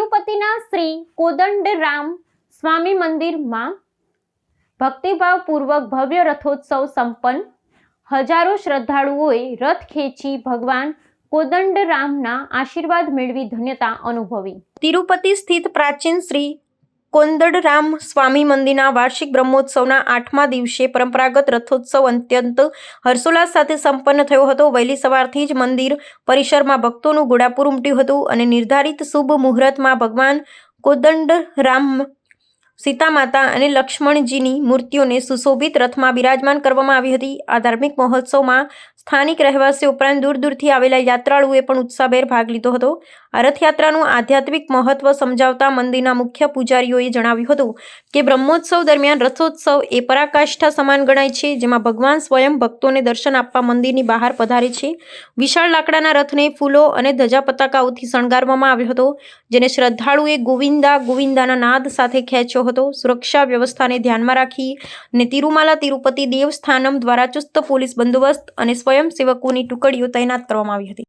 તિરુપતિના શ્રી કોદંડરામ સ્વામી મંદિરમાં ભક્તિભાવપૂર્વક ભવ્ય રથોત્સવ સંપન્ન। હજારો શ્રદ્ધાળુઓએ રથ ખેંચી ભગવાન કોદંડરામના આશીર્વાદ મેળવી ધન્યતા અનુભવી। તિરુપતિ સ્થિત પ્રાચીન શ્રી કોદંડરામ સ્વામી મંદિરના વાર્ષિક બ્રહ્મોત્સવના 8મા દિવસે પરંપરાગત રથોત્સવ અત્યંત હર્ષોલ્લાસ સાથે સંપન્ન થયો હતો। વહેલી સવારથી જ મંદિર પરિસરમાં ભક્તોનું ઘોડાપૂર ઉમટ્યું હતું અને નિર્ધારિત શુભ મુહૂર્તમાં ભગવાન કોદંડરામ, સીતા માતા અને લક્ષ્મણજીની મૂર્તિઓને સુશોભિત રથમાં બિરાજમાન કરવામાં આવી હતી। આ ધાર્મિક મહોત્સવમાં સ્થાનિક રહેવાસીઓ ઉપરાંત દૂર દૂરથી આવેલા યાત્રાળુઓએ પણ ઉત્સાહભેર ભાગ લીધો હતો। આ રથયાત્રાનું આધ્યાત્મિક મહત્વ સમજાવતા મંદિરના મુખ્ય પૂજારીઓએ જણાવ્યું હતું કે બ્રહ્મોત્સવ દરમિયાન રથોત્સવ એ પરાકાષ્ઠા સમાન ગણાય છે, જેમાં ભગવાન સ્વયં ભક્તોને દર્શન આપવા મંદિરની બહાર પધારે છે। વિશાળ લાકડાના રથને ફૂલો અને ધજા પતાકાઓથી શણગારવામાં આવ્યો હતો, જેને શ્રદ્ધાળુએ ગોવિંદા ગોવિંદાના નાદ સાથે ખેંચ્યો હતો। સુરક્ષા વ્યવસ્થાને ધ્યાનમાં રાખી અને તિરુમાલા તિરુપતિ દેવસ્થાનમ દ્વારા ચુસ્ત પોલીસ બંદોબસ્ત અને સ્વયંસેવકોની ટુકડીઓ તૈનાત કરવામાં આવી હતી।